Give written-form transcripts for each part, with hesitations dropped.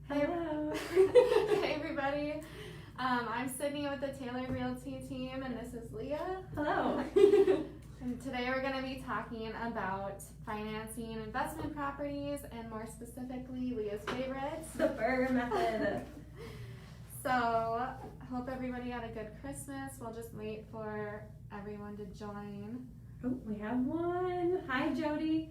Hello. Hey everybody, I'm Sydney with the Taylor Realty team, and this is Leah. Hello. And today we're going to be talking about financing investment properties, and more specifically, Leah's favorites, The BRRRR method. So, I hope everybody had a good Christmas. We'll just wait for everyone to join. Oh, we have one. Hi, Jody.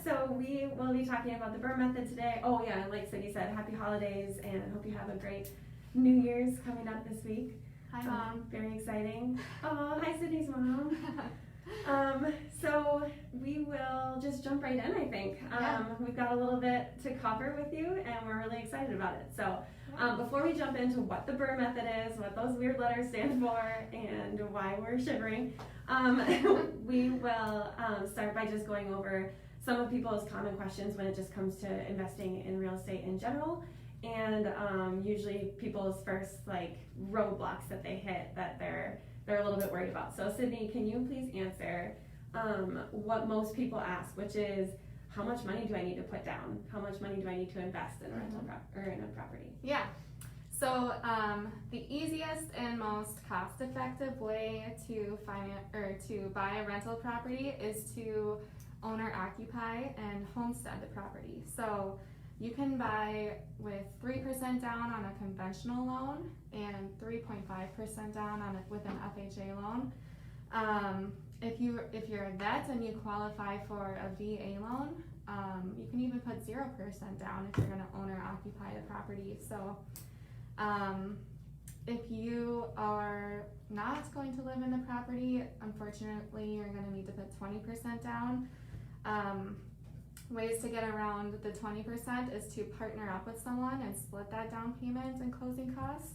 So we will be talking about the BRRRR method today. Oh yeah, like Sydney said, happy holidays, and hope you have a great New Year's coming up this week. Hi, Mom. Very exciting. Oh, hi, Sydney's mom. So we will just jump right in, I think. We've got a little bit to cover with you, and we're really excited about it. So before we jump into what the BRRRR method is, what those weird letters stand for, and why we're shivering, we will start by just going over some of people's common questions when it just comes to investing in real estate in general, and usually people's first roadblocks that they hit that they're a little bit worried about. So Sydney, can you please answer what most people ask, which is, how much money do I need to put down? How much money do I need to invest in a rental or in a property? Yeah. So the easiest and most cost-effective way to buy a rental property is to owner occupy and homestead the property. So you can buy with 3% down on a conventional loan and 3.5% down with an FHA loan. If you're a vet and you qualify for a VA loan, you can even put 0% down if you're going to owner occupy the property. So if you are not going to live in the property, unfortunately you're going to need to put 20% down. Ways to get around the 20% is to partner up with someone and split that down payment and closing costs.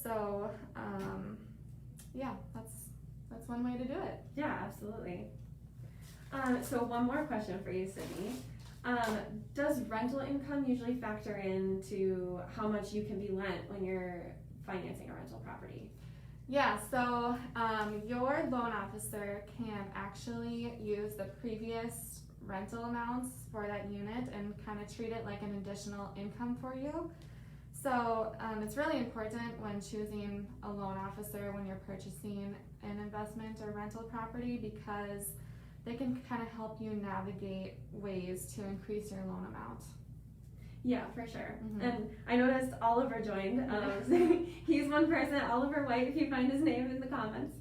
So that's one way to do it. Yeah, absolutely. So one more question for you, Sydney. Does rental income usually factor into how much you can be lent when you're financing a rental property? Yeah, so your loan officer can actually use the previous rental amounts for that unit and kind of treat it like an additional income for you. So it's really important when choosing a loan officer when you're purchasing an investment or rental property, because they can kind of help you navigate ways to increase your loan amount. Yeah, for sure. Mm-hmm. And I noticed Oliver joined. He's one person, Oliver White, if you find his name in the comments.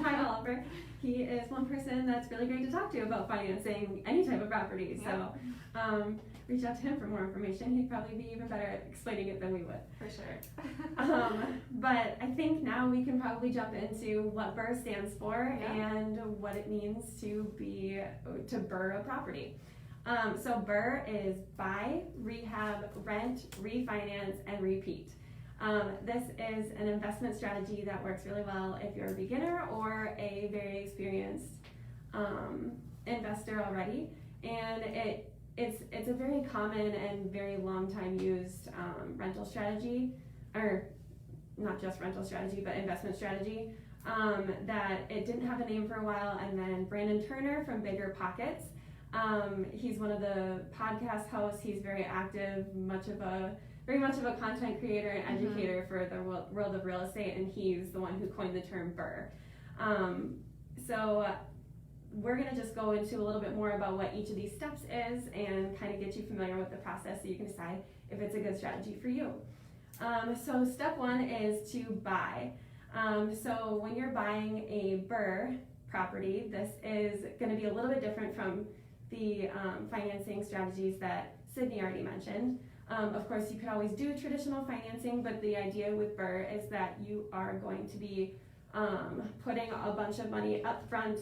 Hi, Oliver. He is one person that's really great to talk to about financing any type of property. Yep. So reach out to him for more information. He'd probably be even better at explaining it than we would. For sure. But I think now we can probably jump into what BRRRR stands for, yeah, and what it means to BRRRR a property. So BRRRR is buy, rehab, rent, refinance, and repeat. This is an investment strategy that works really well if you're a beginner or a very experienced investor already, and it's a very common and very long time used rental strategy, or not just rental strategy, but investment strategy. That it didn't have a name for a while, and then Brandon Turner from Bigger Pockets. He's one of the podcast hosts. He's very active, very much of a content creator and educator for the world of real estate, and he's the one who coined the term BRRRR. So we're going to just go into a little bit more about what each of these steps is and kind of get you familiar with the process so you can decide if it's a good strategy for you. So step one is to buy. So when you're buying a BRRRR property, this is going to be a little bit different from the financing strategies that Sydney already mentioned. Of course, you could always do traditional financing, but the idea with BRRRR is that you are going to be putting a bunch of money up front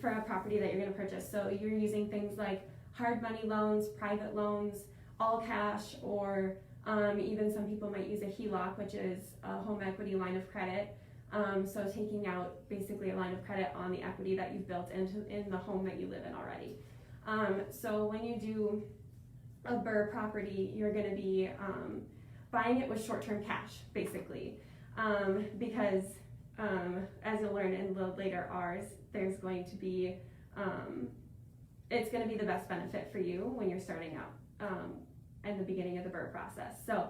for a property that you're going to purchase. So you're using things like hard money loans, private loans, all cash, or even some people might use a HELOC, which is a home equity line of credit. So taking out basically a line of credit on the equity that you've built in the home that you live in already. So when you do a BRRRR property, you're going to be buying it with short-term cash, basically, because as you'll learn in the later R's, there's going to be, it's going to be the best benefit for you when you're starting out in the beginning of the BRRRR process. So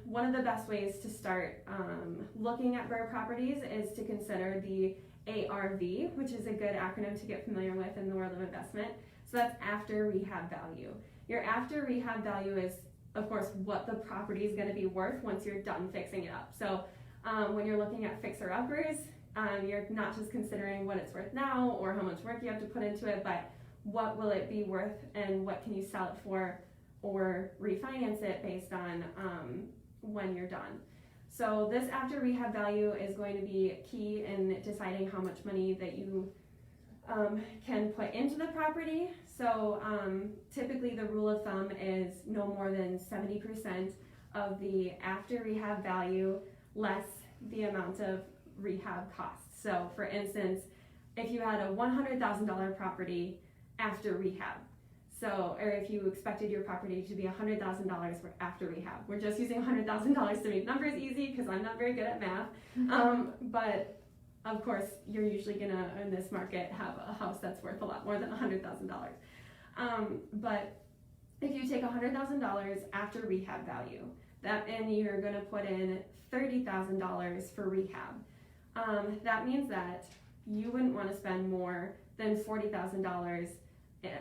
one of the best ways to start looking at BRRRR properties is to consider the ARV, which is a good acronym to get familiar with in the world of investment. So that's after rehab value. Your after rehab value is, of course, what the property is going to be worth once you're done fixing it up. So when you're looking at fixer-uppers, you're not just considering what it's worth now or how much work you have to put into it, but what will it be worth and what can you sell it for or refinance it based on when you're done. So this after rehab value is going to be key in deciding how much money that you can put into the property. So typically the rule of thumb is no more than 70% of the after rehab value less the amount of rehab costs. So for instance, if you had a $100,000 property after rehab, so, or if you expected your property to be $100,000 after rehab. We're just using $100,000 to make numbers easy because I'm not very good at math. But of course, you're usually gonna, in this market, have a house that's worth a lot more than $100,000. But if you take $100,000 after rehab value, and you're gonna put in $30,000 for rehab, that means that you wouldn't want to spend more than $40,000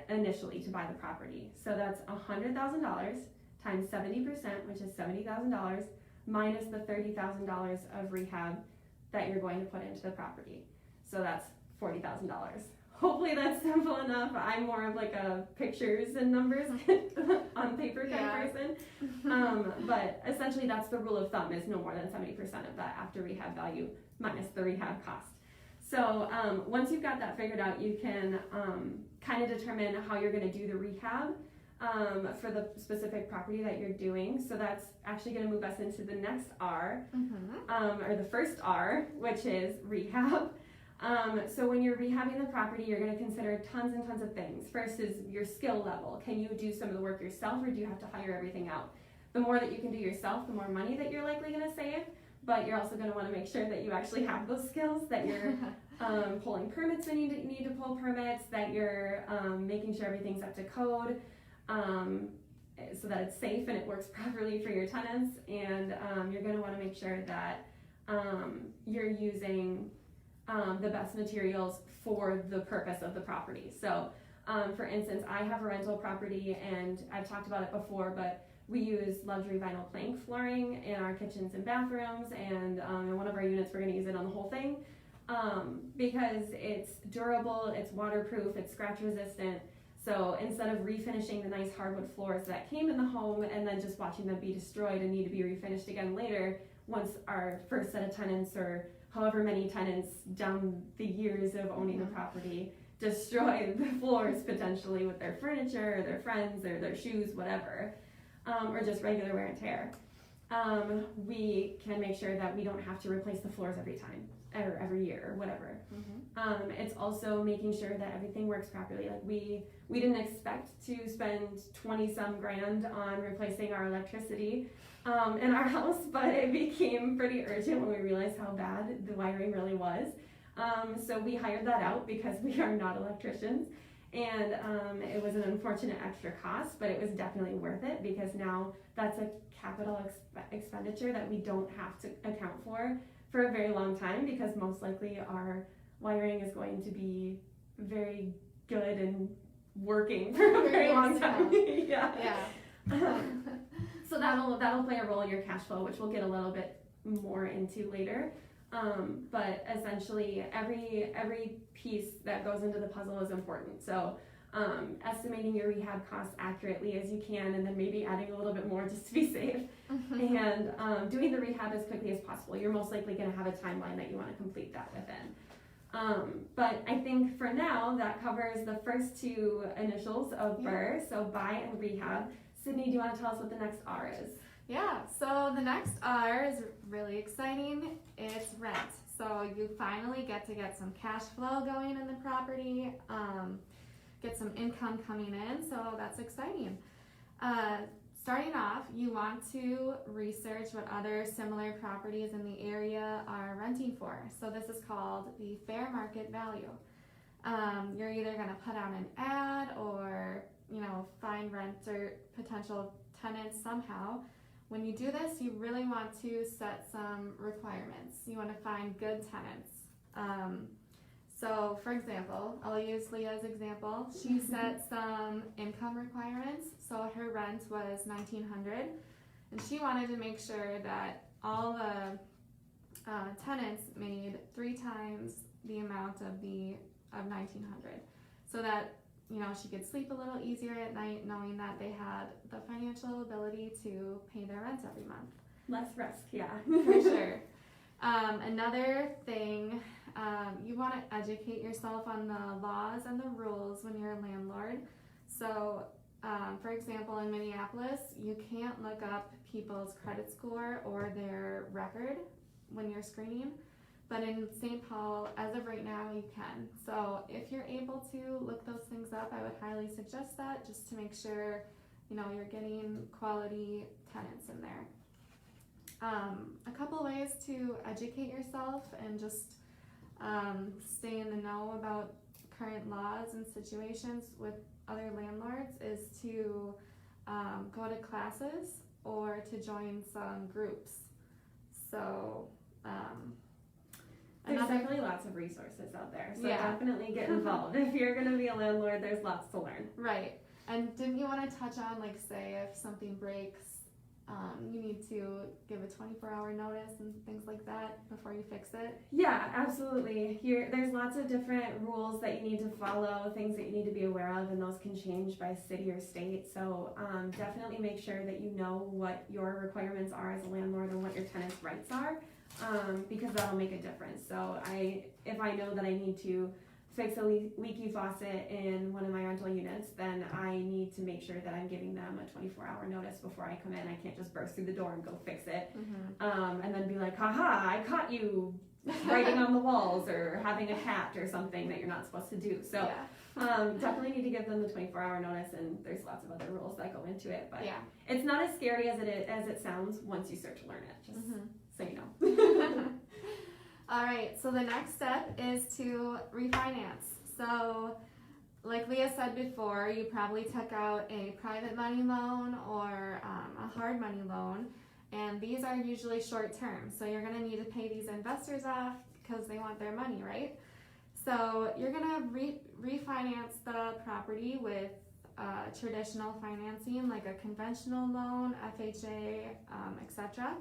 initially to buy the property. So that's $100,000 times 70%, which is $70,000, minus the $30,000 of rehab that you're going to put into the property. So that's $40,000. Hopefully that's simple enough. I'm more of like a pictures and numbers on paper kind of person. But essentially that's the rule of thumb, is no more than 70% of that after rehab value minus the rehab cost. So once you've got that figured out, you can kind of determine how you're going to do the rehab for the specific property that you're doing. So that's actually going to move us into the next R, or the first R, which is rehab. So when you're rehabbing the property, you're going to consider tons and tons of things. First is your skill level. Can you do some of the work yourself, or do you have to hire everything out? The more that you can do yourself, the more money that you're likely going to save. But you're also going to want to make sure that you actually have those skills, that you're pulling permits when you need to pull permits, that you're making sure everything's up to code, so that it's safe and it works properly for your tenants. And you're going to want to make sure that you're using the best materials for the purpose of the property. So for instance, I have a rental property, and I've talked about it before, but we use luxury vinyl plank flooring in our kitchens and bathrooms, and in one of our units we're going to use it on the whole thing because it's durable, it's waterproof, it's scratch resistant. So instead of refinishing the nice hardwood floors that came in the home and then just watching them be destroyed and need to be refinished again later, once our first set of tenants, or however many tenants down the years of owning the property, destroy the floors potentially with their furniture or their friends or their shoes, whatever, or just regular wear and tear, we can make sure that we don't have to replace the floors every time or every year or whatever. It's also making sure that everything works properly. Like we didn't expect to spend 20 some grand on replacing our electricity in our house, but it became pretty urgent when we realized how bad the wiring really was. So we hired that out because we are not electricians. And it was an unfortunate extra cost, but it was definitely worth it because now that's a capital expenditure that we don't have to account for a very long time, because most likely our wiring is going to be very good and working for a very long time. So that'll play a role in your cash flow, which we'll get a little bit more into later. But essentially every piece that goes into the puzzle is important. So estimating your rehab costs accurately as you can, and then maybe adding a little bit more just to be safe, and doing the rehab as quickly as possible. You're most likely going to have a timeline that you want to complete that within. But I think for now that covers the first two initials of BRRRR, so buy and rehab. Sydney, do you want to tell us what the next R is? Yeah, so the next R is really exciting. It's rent. So you finally get some cash flow going in the property, get some income coming in, so that's exciting. Starting off, you want to research what other similar properties in the area are renting for. So this is called the fair market value. You're either going to put out an ad or find rent or potential tenants somehow. When you do this, you really want to set some requirements. You want to find good tenants. So for example, I'll use Leah's example. She set some income requirements. So her rent was $1,900, and she wanted to make sure that all the tenants made 3 times the amount of $1,900, so that she could sleep a little easier at night knowing that they had the financial ability to pay their rent every month. Less risk, yeah. For sure. Another thing, you want to educate yourself on the laws and the rules when you're a landlord. So, for example, in Minneapolis, you can't look up people's credit score or their record when you're screening. But in St. Paul, as of right now, you can. So if you're able to look those things up, I would highly suggest that, just to make sure, you're getting quality tenants in there. A couple ways to educate yourself and just stay in the know about current laws and situations with other landlords is to go to classes or to join some groups. So, there's definitely lots of resources out there, so Yeah. definitely get involved. If you're going to be a landlord, there's lots to learn. Right. And didn't you want to touch on, like, say if something breaks, you need to give a 24-hour notice and things like that before you fix it? Yeah, absolutely. There's lots of different rules that you need to follow, things that you need to be aware of, and those can change by city or state. So definitely make sure that you know what your requirements are as a landlord and what your tenants' rights are, because that'll make a difference. So if I know that I need to fix a leaky faucet in one of my rental units, then I need to make sure that I'm giving them a 24-hour notice before I come in. I can't just burst through the door and go fix it, and then be like, haha, I caught you writing on the walls or having a hat or something that you're not supposed to do. So definitely need to give them the 24-hour notice, and there's lots of other rules that go into it, but it's not as scary as it sounds once you start to learn it, just so you know. All right, so the next step is to refinance. So like Leah said before, you probably took out a private money loan or a hard money loan, and these are usually short term. So you're gonna need to pay these investors off because they want their money, right? So you're gonna refinance the property with traditional financing, like a conventional loan, FHA, etc.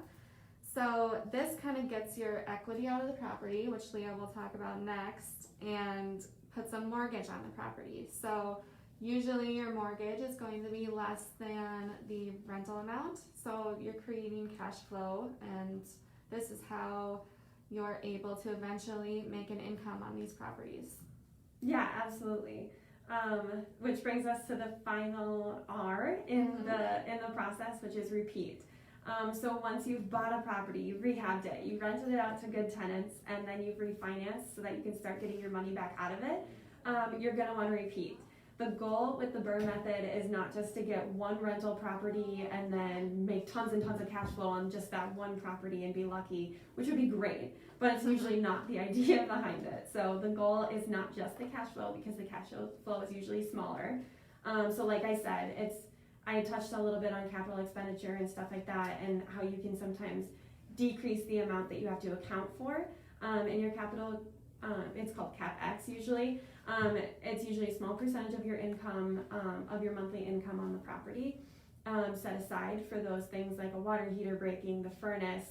So this kind of gets your equity out of the property, which Leah will talk about next, and puts a mortgage on the property. So usually your mortgage is going to be less than the rental amount, so you're creating cash flow, and this is how you're able to eventually make an income on these properties. Yeah, absolutely. Which brings us to the final R in the process, which is repeat. So once you've bought a property, you've rehabbed it, you rented it out to good tenants, and then you've refinanced so that you can start getting your money back out of it, you're going to want to repeat. The goal with the BRRRR method is not just to get one rental property and then make tons and tons of cash flow on just that one property and be lucky, which would be great, but it's usually not the idea behind it. So the goal is not just the cash flow, because the cash flow is usually smaller. So like I said, I touched a little bit on capital expenditure and stuff like that, and how you can sometimes decrease the amount that you have to account for in your capital. It's called CapEx usually. It's usually a small percentage of your income, of your monthly income on the property, set aside for those things like a water heater breaking, the furnace,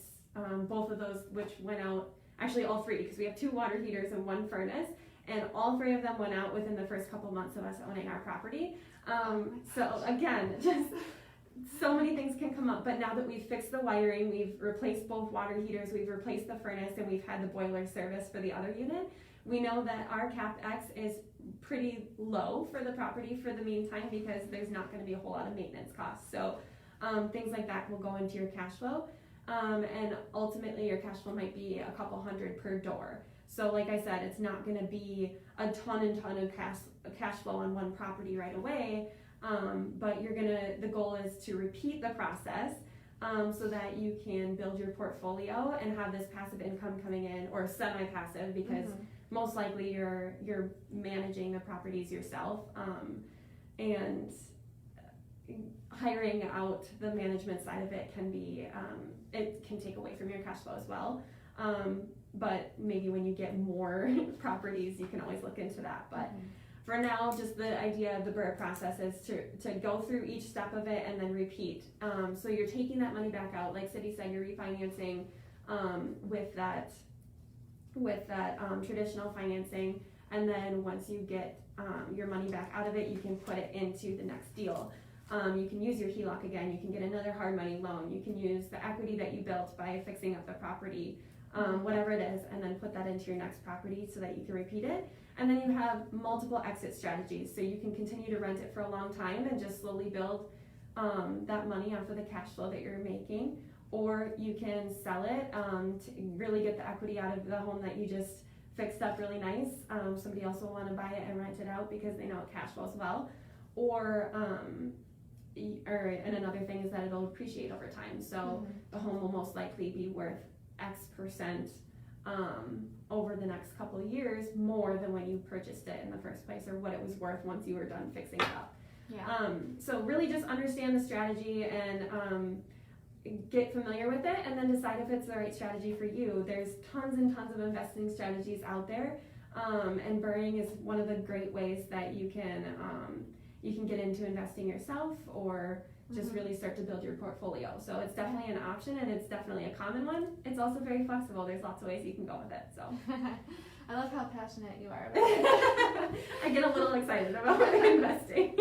both of those which went out, actually all 3, because we have 2 water heaters and 1 furnace, and all 3 of them went out within the first couple months of us owning our property. So again, just so many things can come up, but now that we've fixed the wiring, we've replaced both water heaters, we've replaced the furnace, and we've had the boiler service for the other unit, we know that our CapEx is pretty low for the property for the meantime, because there's not going to be a whole lot of maintenance costs. So things like that will go into your cash flow, and ultimately your cash flow might be a couple hundred per door. So like I said, it's not going to be a ton of cash flow on one property right away, but the goal is to repeat the process, so that you can build your portfolio and have this passive income coming in, or semi-passive, because most likely you're managing the properties yourself, and hiring out the management side of it can be, it can take away from your cash flow as well. But maybe when you get more properties, you can always look into that. But for now, just the idea of the BRRRR process is to go through each step of it and then repeat. So you're taking that money back out, like Cindy said, you're refinancing with that traditional financing, and then once you get your money back out of it, you can put it into the next deal. You can use your HELOC again, you can get another hard money loan, you can use the equity that you built by fixing up the property, whatever it is, and then put that into your next property so that you can repeat it. And then you have multiple exit strategies, so you can continue to rent it for a long time and just slowly build that money off of the cash flow that you're making, or you can sell it to really get the equity out of the home that you just fixed up really nice. Somebody else will want to buy it and rent it out because they know it cash flows well, and another thing is that it'll appreciate over time, so the home will most likely be worth X percent over the next couple of years more than when you purchased it in the first place, or what it was worth once you were done fixing it up. So really just understand the strategy and get familiar with it, and then decide if it's the right strategy for you. There's tons and tons of investing strategies out there, and BRRRRing is one of the great ways that you can get into investing yourself, or just really start to build your portfolio. So it's definitely an option, and it's definitely a common one. It's also very flexible. There's lots of ways you can go with it. So I love how passionate you are about it. I get a little excited about investing.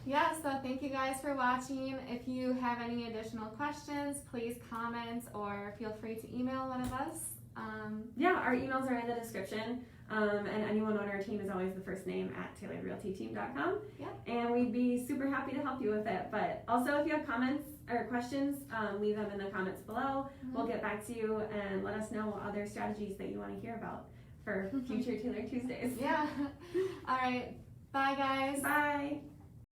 Yeah, so thank you guys for watching. If you have any additional questions, please comment or feel free to email one of us. Yeah, our emails are in the description. And anyone on our team is always the first name at tailoredrealtyteam.com. Yeah. And we'd be super happy to help you with it. But also, if you have comments or questions, leave them in the comments below. We'll get back to you and let us know what other strategies that you want to hear about for future Taylor Tuesdays. Yeah. All right. Bye, guys. Bye.